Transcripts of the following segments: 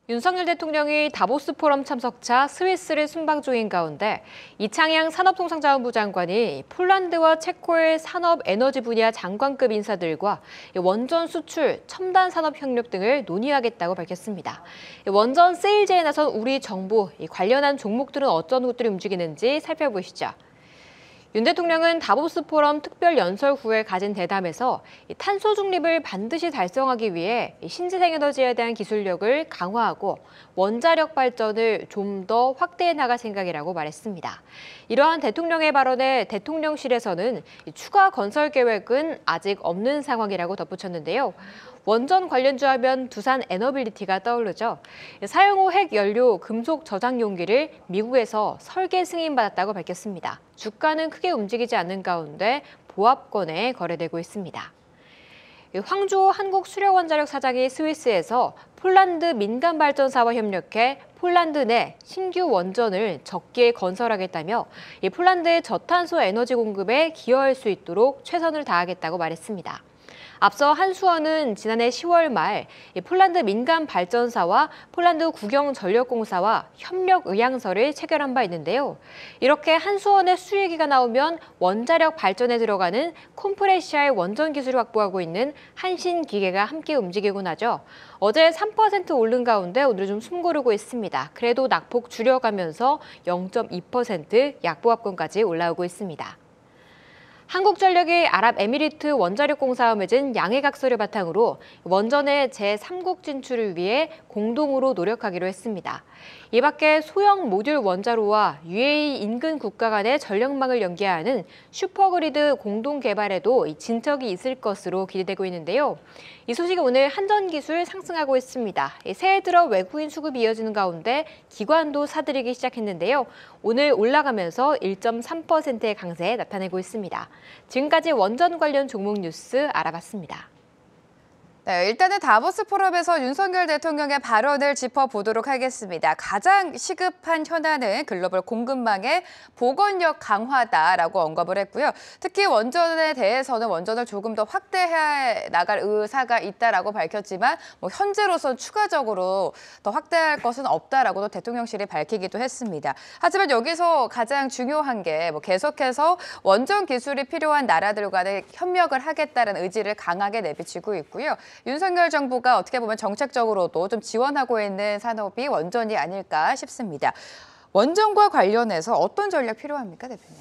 윤석열 대통령이 다보스 포럼 참석차 스위스를 순방 중인 가운데 이창양 산업통상자원부 장관이 폴란드와 체코의 산업 에너지 분야 장관급 인사들과 원전 수출, 첨단 산업 협력 등을 논의하겠다고 밝혔습니다. 원전 세일제에 나선 우리 정부, 관련한 종목들은 어떤 곳들이 움직이는지 살펴보시죠. 윤 대통령은 다보스 포럼 특별 연설 후에 가진 대담에서 탄소 중립을 반드시 달성하기 위해 신재생 에너지에 대한 기술력을 강화하고 원자력 발전을 좀 더 확대해 나갈 생각이라고 말했습니다. 이러한 대통령의 발언에 대통령실에서는 추가 건설 계획은 아직 없는 상황이라고 덧붙였는데요. 원전 관련주 하면 두산 에너빌리티가 떠오르죠. 사용 후 핵 연료 금속 저장 용기를 미국에서 설계 승인받았다고 밝혔습니다. 주가는 크게 움직이지 않는 가운데 보합권에 거래되고 있습니다. 황주호 한국수력원자력 사장이 스위스에서 폴란드 민간발전사와 협력해 폴란드 내 신규 원전을 적기에 건설하겠다며 폴란드의 저탄소 에너지 공급에 기여할 수 있도록 최선을 다하겠다고 말했습니다. 앞서 한수원은 지난해 10월 말 폴란드 민간 발전사와 폴란드 국영전력공사와 협력 의향서를 체결한 바 있는데요. 이렇게 한수원의 수익기가 나오면 원자력 발전에 들어가는 콤프레시아의 원전 기술을 확보하고 있는 한신기계가 함께 움직이곤 하죠. 어제 3% 오른 가운데 오늘 좀 숨고르고 있습니다. 그래도 낙폭 줄여가면서 0.2% 약보합권까지 올라오고 있습니다. 한국전력이 아랍에미리트 원자력공사와 맺은 양해각서를 바탕으로 원전의 제3국 진출을 위해 공동으로 노력하기로 했습니다. 이 밖에 소형 모듈 원자로와 UAE 인근 국가 간의 전력망을 연계하는 슈퍼그리드 공동 개발에도 진척이 있을 것으로 기대되고 있는데요. 이 소식이 오늘 한전기술 상승하고 있습니다. 새해 들어 외국인 수급이 이어지는 가운데 기관도 사들이기 시작했는데요. 오늘 올라가면서 1.3%의 강세 나타내고 있습니다. 지금까지 원전 관련 종목 뉴스 알아봤습니다. 네, 일단은 다보스 포럼에서 윤석열 대통령의 발언을 짚어보도록 하겠습니다. 가장 시급한 현안은 글로벌 공급망의 복원력 강화다라고 언급을 했고요. 특히 원전에 대해서는 원전을 조금 더 확대해 나갈 의사가 있다라고 밝혔지만 현재로선 추가적으로 더 확대할 것은 없다라고도 대통령실이 밝히기도 했습니다. 하지만 여기서 가장 중요한 게 계속해서 원전 기술이 필요한 나라들과는 협력을 하겠다는 의지를 강하게 내비치고 있고요. 윤석열 정부가 어떻게 보면 정책적으로도 좀 지원하고 있는 산업이 원전이 아닐까 싶습니다. 원전과 관련해서 어떤 전략 필요합니까, 대표님?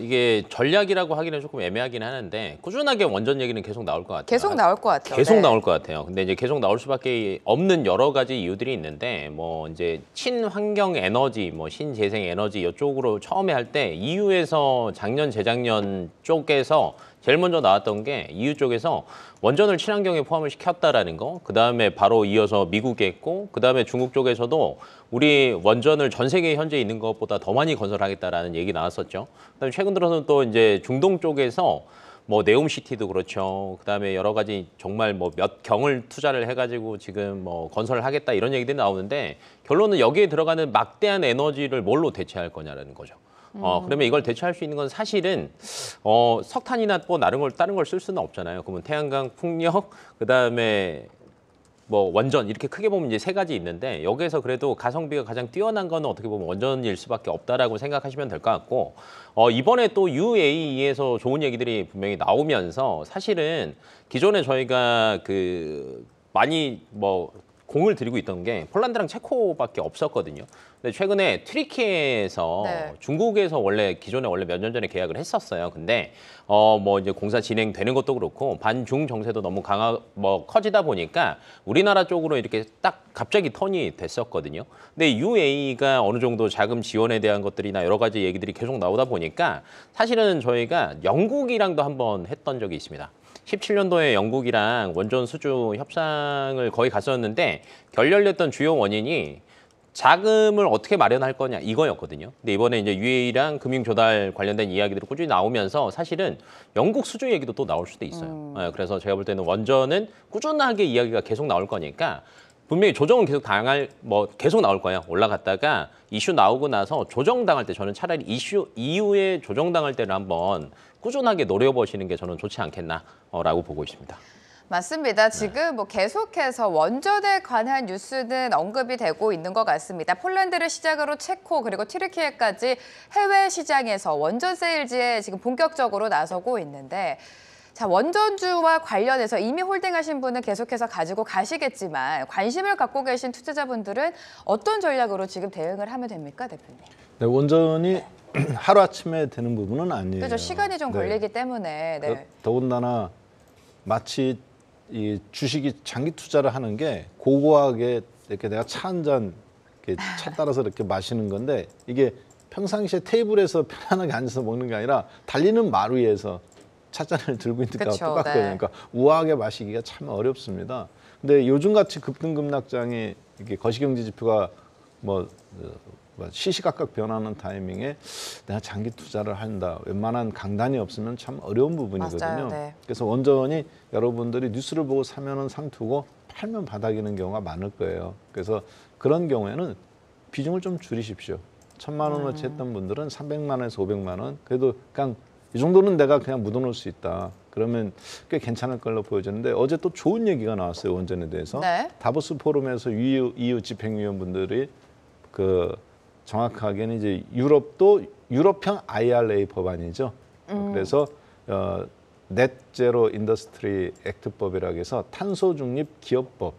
이게 전략이라고 하기는 조금 애매하긴 하는데 꾸준하게 원전 얘기는 계속 나올 것 같아요. 계속 나올 것 같아요. 계속 네. 나올 것 같아요. 근데 이제 계속 나올 수밖에 없는 여러 가지 이유들이 있는데 이제 친환경 에너지, 신재생 에너지 이쪽으로 처음에 할 때 EU에서 작년, 재작년 쪽에서 제일 먼저 나왔던 게 EU 쪽에서 원전을 친환경에 포함을 시켰다라는 거, 그다음에 바로 이어서 미국에 했고, 그다음에 중국 쪽에서도 우리 원전을 전 세계에 현재 있는 것보다 더 많이 건설하겠다라는 얘기 나왔었죠. 그다음에 최근 들어서는 또 이제 중동 쪽에서 네옴시티도 그렇죠. 그다음에 여러 가지 정말 몇 경을 투자를 해가지고 지금 건설을 하겠다 이런 얘기들이 나오는데 결론은 여기에 들어가는 막대한 에너지를 뭘로 대체할 거냐라는 거죠. 그러면 이걸 대체할 수 있는 건 사실은 석탄이나 다른 걸 쓸 수는 없잖아요. 그러면 태양광, 풍력, 그다음에 원전 이렇게 크게 보면 이제 세 가지 있는데 여기에서 그래도 가성비가 가장 뛰어난 거는 어떻게 보면 원전일 수밖에 없다라고 생각하시면 될 것 같고 이번에 또 UAE에서 좋은 얘기들이 분명히 나오면서 사실은 기존에 저희가 많이 공을 들이고 있던 게 폴란드랑 체코밖에 없었거든요. 근데 최근에 튀르키예에서 네. 중국에서 기존에 몇 년 전에 계약을 했었어요. 근데 이제 공사 진행되는 것도 그렇고 반중 정세도 너무 커지다 보니까 우리나라 쪽으로 이렇게 딱 갑자기 턴이 됐었거든요. 근데 UAE가 어느 정도 자금 지원에 대한 것들이나 여러 가지 얘기들이 계속 나오다 보니까 사실은 저희가 영국이랑도 한번 했던 적이 있습니다. 17년도에 영국이랑 원전 수주 협상을 거의 갔었는데 결렬됐던 주요 원인이 자금을 어떻게 마련할 거냐 이거였거든요. 근데 이번에 이제 UAE랑 금융 조달 관련된 이야기들이 꾸준히 나오면서 사실은 영국 수주 얘기도 또 나올 수도 있어요. 그래서 제가 볼 때는 원전은 꾸준하게 이야기가 계속 나올 거니까 분명히 조정은 계속 나올 거예요. 올라갔다가 이슈 나오고 나서 조정당할 때 저는 차라리 이슈 이후에 조정당할 때를 한번 꾸준하게 노려보시는 게 저는 좋지 않겠나라고 보고 있습니다. 맞습니다. 지금 뭐 계속해서 원전에 관한 뉴스는 언급이 되고 있는 것 같습니다. 폴란드를 시작으로 체코 그리고 튀르키예까지 해외 시장에서 원전 세일즈에 지금 본격적으로 나서고 있는데 자, 원전주와 관련해서 이미 홀딩하신 분은 계속해서 가지고 가시겠지만 관심을 갖고 계신 투자자분들은 어떤 전략으로 지금 대응을 하면 됩니까, 대표님? 네, 원전이 하루아침에 되는 부분은 아니에요. 그렇죠. 시간이 좀 걸리기 때문에. 네. 더군다나 마치 이 주식이 장기 투자를 하는 게 고고하게 이렇게 내가 차 한 잔 차 따라서 이렇게 마시는 건데 이게 평상시에 테이블에서 편안하게 앉아서 먹는 게 아니라 달리는 마루 위에서 찻잔을 들고 있는 거랑 똑같거든요. 네. 그러니까 우아하게 마시기가 참 어렵습니다. 근데 요즘같이 급등급락장이 이렇게 거시경제 지표가 시시각각 변하는 타이밍에 내가 장기 투자를 한다. 웬만한 강단이 없으면 참 어려운 부분이거든요. 맞아요, 네. 그래서 원전이 여러분들이 뉴스를 보고 사면은 상투고 팔면 바닥이는 경우가 많을 거예요. 그래서 그런 경우에는 비중을 좀 줄이십시오. 1,000만 원어치 했던 분들은 300만 원에서 500만 원. 그래도 그냥 이 정도는 내가 그냥 묻어놓을 수 있다. 그러면 꽤 괜찮을 걸로 보여지는데 어제 또 좋은 얘기가 나왔어요. 원전에 대해서. 네. 다보스 포럼에서 EU 집행위원분들이 정확하게는 이제 유럽형 IRA 법안이죠. 그래서 넷 제로 인더스트리 액트법이라고 해서 탄소 중립 기업법.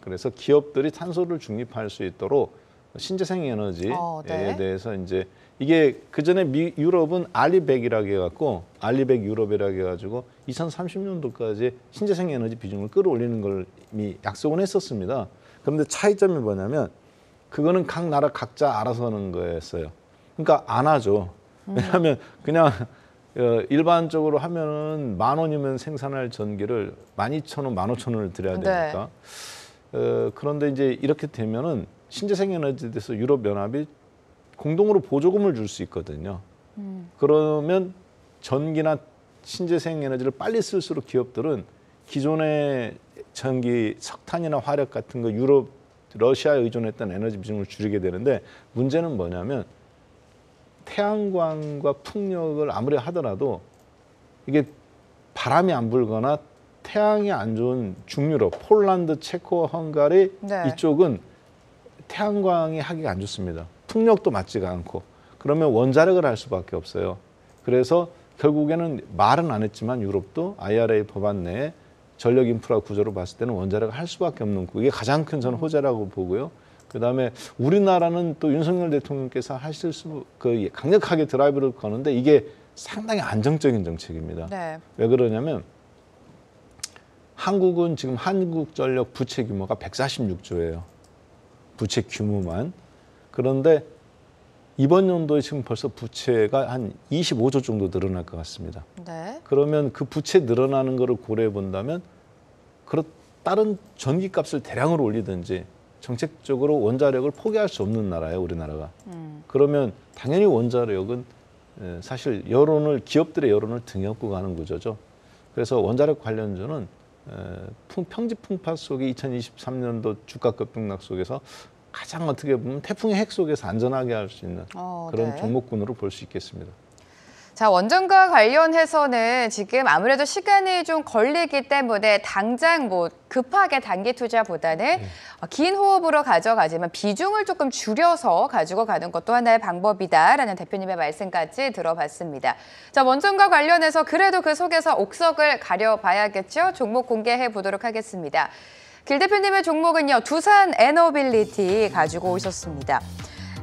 그래서 기업들이 탄소를 중립할 수 있도록 신재생 에너지에 네. 대해서 이제 이게 그 전에 유럽은 알리백이라고 해갖고 알리백 유럽이라고 해가지고 2030년도까지 신재생 에너지 비중을 끌어올리는 걸 이미 약속은 했었습니다. 그런데 차이점이 뭐냐면 그거는 각 나라 각자 알아서 하는 거였어요. 그러니까 안 하죠. 왜냐하면 그냥 일반적으로 하면은 10,000원이면 생산할 전기를 12,000원, 15,000원을 드려야 되니까. 그런데 이제 이렇게 되면은 신재생 에너지에 대해서 유럽 연합이 공동으로 보조금을 줄 수 있거든요. 그러면 전기나 신재생 에너지를 빨리 쓸수록 기업들은 기존의 전기, 석탄이나 화력 같은 거 러시아에 의존했던 에너지 비중을 줄이게 되는데 문제는 뭐냐면 태양광과 풍력을 아무리 하더라도 이게 바람이 안 불거나 태양이 안 좋은 중유럽, 폴란드, 체코, 헝가리 네. 이쪽은 태양광이 하기가 안 좋습니다. 풍력도 맞지가 않고 그러면 원자력을 할 수밖에 없어요. 그래서 결국에는 말은 안 했지만 유럽도 IRA 법안 내에 전력 인프라 구조로 봤을 때는 원자력을 할 수밖에 없는 이게 가장 큰 저는 호재라고 보고요. 그다음에 우리나라는 또 윤석열 대통령께서 하실 강력하게 드라이브를 거는데 이게 상당히 안정적인 정책입니다. 네. 왜 그러냐면 한국은 지금 한국전력 부채 규모가 146조예요. 부채 규모만. 그런데 이번 연도에 지금 벌써 부채가 한 25조 정도 늘어날 것 같습니다. 네. 그러면 그 부채 늘어나는 거를 고려해 본다면 다른 전기값을 대량으로 올리든지 정책적으로 원자력을 포기할 수 없는 나라예요, 우리나라가. 그러면 당연히 원자력은 사실 기업들의 여론을 등에 업고 가는 구조죠. 그래서 원자력 관련주는 평지풍파 속의 2023년도 주가 급등락 속에서 가장 어떻게 보면 태풍의 핵 속에서 안전하게 할 수 있는 그런 네. 종목군으로 볼 수 있겠습니다. 자, 원전과 관련해서는 지금 아무래도 시간이 좀 걸리기 때문에 당장 급하게 단기 투자보다는 긴 호흡으로 가져가지만 비중을 조금 줄여서 가지고 가는 것도 하나의 방법이다라는 대표님의 말씀까지 들어봤습니다. 자, 원전과 관련해서 그래도 그 속에서 옥석을 가려봐야겠죠? 종목 공개해 보도록 하겠습니다. 길 대표님의 종목은요, 두산 에너빌리티 가지고 오셨습니다.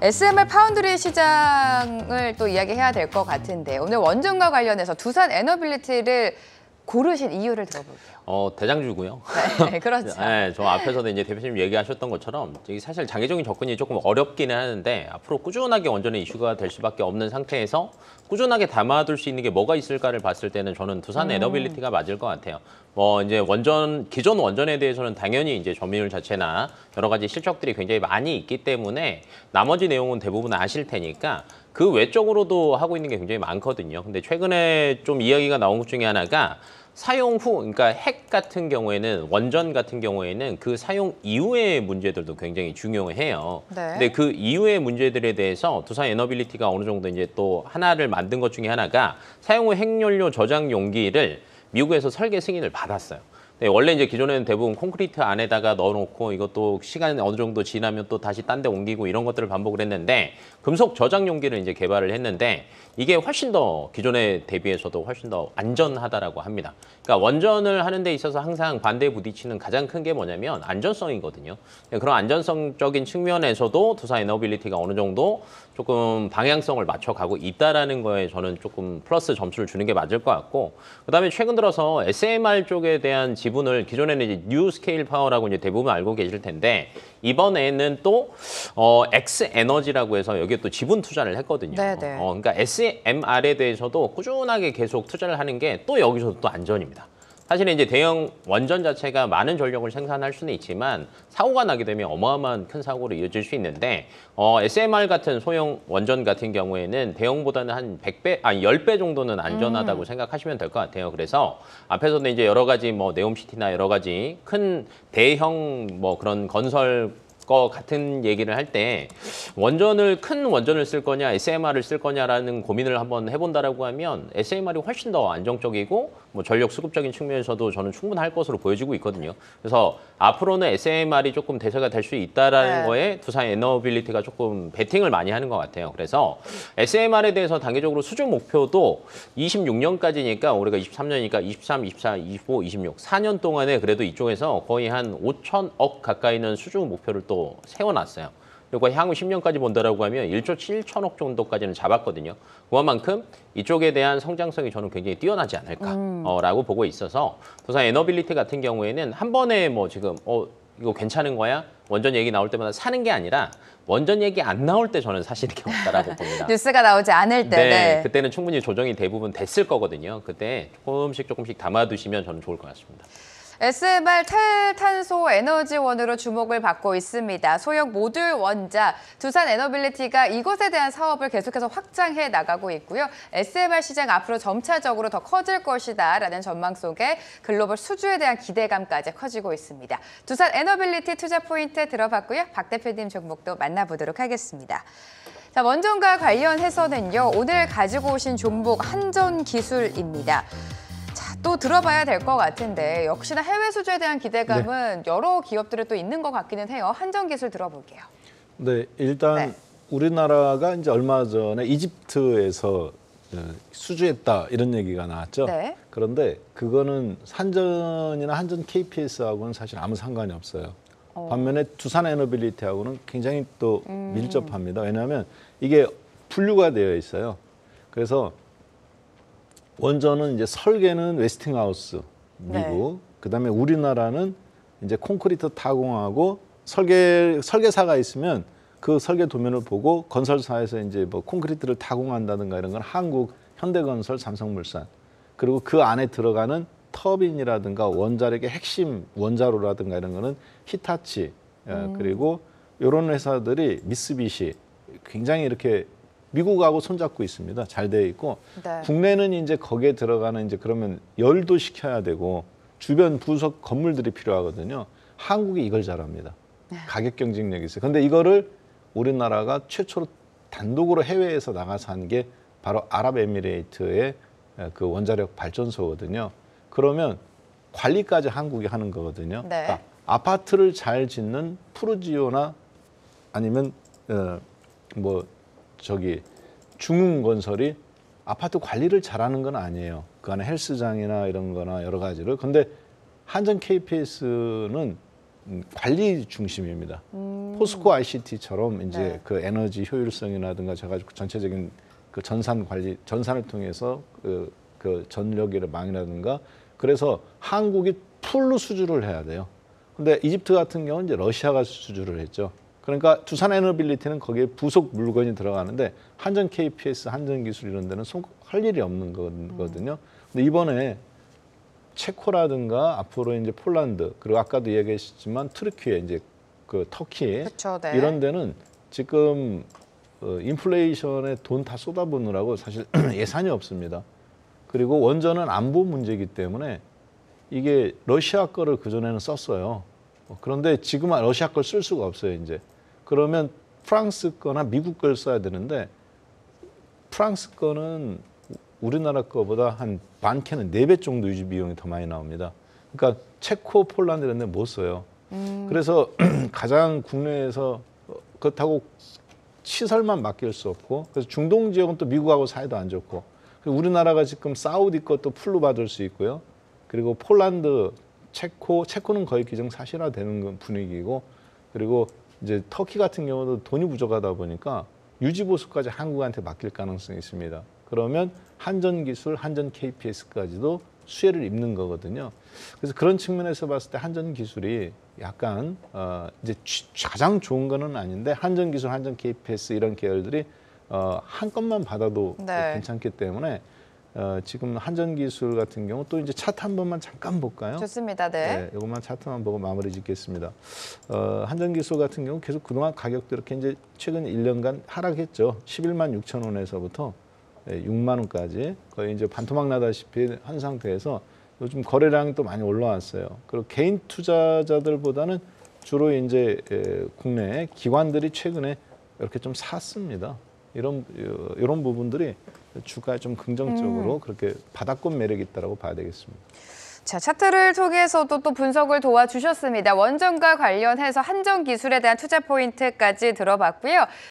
SMR 파운드리 시장을 또 이야기해야 될 것 같은데 오늘 원전과 관련해서 두산 에너빌리티를 고르신 이유를 들어볼게요. 대장주고요. 네, 그렇죠. 네, 저 앞에서도 이제 대표님 얘기하셨던 것처럼 사실 장기적인 접근이 조금 어렵기는 하는데 앞으로 꾸준하게 원전의 이슈가 될 수밖에 없는 상태에서 꾸준하게 담아둘 수 있는 게 뭐가 있을까를 봤을 때는 저는 두산 에너빌리티가 맞을 것 같아요. 이제 기존 원전에 대해서는 당연히 이제 점유율 자체나 여러 가지 실적들이 굉장히 많이 있기 때문에 나머지 내용은 대부분 아실 테니까 그 외적으로도 하고 있는 게 굉장히 많거든요. 근데 최근에 좀 이야기가 나온 것 중에 하나가 사용 후, 그러니까 핵 같은 경우에는, 원전 같은 경우에는 그 사용 이후의 문제들도 굉장히 중요해요. 네. 근데 그 이후의 문제들에 대해서 두산 에너빌리티가 어느 정도 이제 또 하나를 만든 것 중에 하나가 사용 후 핵연료 저장 용기를 미국에서 설계 승인을 받았어요. 네, 원래 이제 기존에는 대부분 콘크리트 안에다가 넣어놓고 이것도 시간이 어느 정도 지나면 또 다시 딴 데 옮기고 이런 것들을 반복을 했는데 금속 저장 용기를 이제 개발을 했는데 이게 훨씬 더 기존에 대비해서도 훨씬 더 안전하다라고 합니다. 그러니까 원전을 하는 데 있어서 항상 반대에 부딪히는 가장 큰 게 뭐냐면 안전성이거든요. 그런 안전성적인 측면에서도 두산 에너빌리티가 어느 정도 조금 방향성을 맞춰가고 있다라는 거에 저는 조금 플러스 점수를 주는 게 맞을 것 같고, 그다음에 최근 들어서 SMR 쪽에 대한 지분을 기존에는 이제 뉴 스케일 파워라고 이제 대부분 알고 계실 텐데 이번에는 또 X 에너지라고 해서 여기에 또 지분 투자를 했거든요. 네네. 그러니까 SMR에 대해서도 꾸준하게 계속 투자를 하는 게 또 여기서도 또 안전입니다. 사실은 이제 대형 원전 자체가 많은 전력을 생산할 수는 있지만 사고가 나게 되면 어마어마한 큰 사고로 이어질 수 있는데 SMR 같은 소형 원전 같은 경우에는 대형보다는 한 100배, 아니 10배 정도는 안전하다고 생각하시면 될 것 같아요. 그래서 앞에서는 이제 여러 가지 뭐 네옴시티나 여러 가지 큰 대형 뭐 그런 건설 거 같은 얘기를 할 때 큰 원전을 쓸 거냐 SMR을 쓸 거냐라는 고민을 한번 해본다라고 하면 SMR이 훨씬 더 안정적이고 뭐 전력 수급적인 측면에서도 저는 충분할 것으로 보여지고 있거든요. 그래서 앞으로는 SMR이 조금 대세가 될 수 있다라는 네. 거에 두산 에너빌리티가 조금 베팅을 많이 하는 것 같아요. 그래서 SMR에 대해서 단기적으로 수준 목표도 26년까지니까 올해가 23년이니까 23, 24, 25, 26 4년 동안에 그래도 이쪽에서 거의 한 5천억 가까이는 수준 목표를 또 세워놨어요. 그리고 향후 10년까지 본다라고 하면 1조 7천억 정도까지는 잡았거든요. 그만큼 이쪽에 대한 성장성이 저는 굉장히 뛰어나지 않을까라고 보고 있어서 두산 에너빌리티 같은 경우에는 한 번에 뭐 지금 이거 괜찮은 거야? 원전 얘기 나올 때마다 사는 게 아니라 원전 얘기 안 나올 때 저는 사시는 게 없다라고 봅니다. 뉴스가 나오지 않을 때. 네, 그때는 충분히 조정이 대부분 됐을 거거든요. 그때 조금씩 담아두시면 저는 좋을 것 같습니다. SMR 탈탄소 에너지원으로 주목을 받고 있습니다. 소형 모듈 원자, 두산 에너빌리티가 이것에 대한 사업을 계속해서 확장해 나가고 있고요. SMR 시장 앞으로 점차적으로 더 커질 것이다라는 전망 속에 글로벌 수주에 대한 기대감까지 커지고 있습니다. 두산 에너빌리티 투자 포인트 들어봤고요. 박 대표님 종목도 만나보도록 하겠습니다. 자, 원전과 관련해서는요. 오늘 가지고 오신 종목 한전기술입니다. 또 들어봐야 될 것 같은데 역시나 해외 수주에 대한 기대감은 여러 기업들이 또 있는 것 같기는 해요. 한전기술 들어볼게요. 네, 일단 네. 우리나라가 이제 얼마 전에 이집트에서 수주했다 이런 얘기가 나왔죠. 네. 그런데 그거는 한전이나 한전 KPS하고는 사실 아무 상관이 없어요. 반면에 두산 에너빌리티하고는 굉장히 또 밀접합니다. 왜냐하면 이게 분류가 되어 있어요. 그래서 원전은 이제 설계는 웨스팅하우스 미국, 그다음에 우리나라는 이제 콘크리트 타공하고 설계사가 있으면 그 설계 도면을 보고 건설사에서 이제 뭐 콘크리트를 타공한다든가 이런 건 한국 현대건설, 삼성물산, 그리고 그 안에 들어가는 터빈이라든가 원자력의 핵심 원자로라든가 이런 거는 히타치, 그리고 이런 회사들이 미쓰비시 굉장히 이렇게 미국하고 손잡고 있습니다. 잘 되어 있고 네. 국내는 이제 거기에 들어가는 이제 그러면 열도 시켜야 되고 주변 부속 건물들이 필요하거든요. 한국이 이걸 잘합니다. 가격 경쟁력이 있어요. 근데 이거를 우리나라가 최초로 단독으로 해외에서 나가서 한 게 바로 아랍에미레이트의 그 원자력 발전소거든요. 그러면 관리까지 한국이 하는 거거든요. 네. 그러니까 아파트를 잘 짓는 푸르지오나 아니면 중흥건설이 아파트 관리를 잘하는 건 아니에요. 그 안에 헬스장이나 이런 거나 여러 가지를. 근데 한전 KPS는 관리 중심입니다. 포스코 ICT처럼 이제 네. 그 에너지 효율성이라든가 제가 전체적인 그 전산 관리, 전산을 통해서 그 전력의 망이라든가 그래서 한국이 풀로 수주를 해야 돼요. 근데 이집트 같은 경우는 이제 러시아가 수주를 했죠. 그러니까 두산 에너빌리티는 거기에 부속 물건이 들어가는데 한전 KPS, 한전기술 이런 데는 할 일이 없는 거거든요. 근데 이번에 체코라든가 앞으로 이제 폴란드 그리고 아까도 얘기했지만 트르키에 이제 그 터키 그쵸, 네. 이런 데는 지금 인플레이션에 돈 다 쏟아붓느라고 사실 예산이 없습니다. 그리고 원전은 안보 문제이기 때문에 이게 러시아 거를 그전에는 썼어요. 그런데 지금은 러시아 걸 쓸 수가 없어요, 이제. 그러면 프랑스 거나 미국 걸 써야 되는데 프랑스 거는 우리나라 거보다 한 많게는 4배 정도 유지 비용이 더 많이 나옵니다. 그러니까 체코, 폴란드 이런 데 못 써요. 그래서 가장 국내에서 그렇다고 시설만 맡길 수 없고, 그래서 중동 지역은 또 미국하고 사이도 안 좋고, 우리나라가 지금 사우디 것도 풀로 받을 수 있고요. 그리고 폴란드, 체코는 거의 기정사실화되는 분위기고, 그리고 이제 터키 같은 경우도 돈이 부족하다 보니까 유지보수까지 한국한테 맡길 가능성이 있습니다. 그러면 한전기술, 한전 KPS까지도 수혜를 입는 거거든요. 그래서 그런 측면에서 봤을 때 한전기술이 약간 이제 가장 좋은 거는 아닌데 한전기술, 한전 KPS 이런 계열들이 한 건만 받아도 네. 괜찮기 때문에 지금 한전기술 같은 경우 또 이제 차트 한 번만 잠깐 볼까요? 좋습니다. 네. 이것만 차트만 보고 마무리 짓겠습니다. 한전기술 같은 경우 계속 그동안 가격도 이렇게 이제 최근 1년간 하락했죠. 11만 6천 원에서부터 6만 원까지 거의 이제 반토막 나다시피 한 상태에서 요즘 거래량이 또 많이 올라왔어요. 그리고 개인 투자자들보다는 주로 이제 국내 기관들이 최근에 이렇게 좀 샀습니다. 이런 부분들이 주가에 좀 긍정적으로 그렇게 바닥권 매력이 있다고 봐야 되겠습니다. 자, 차트를 통해서도 또 분석을 도와주셨습니다. 원전과 관련해서 한전기술에 대한 투자 포인트까지 들어봤고요.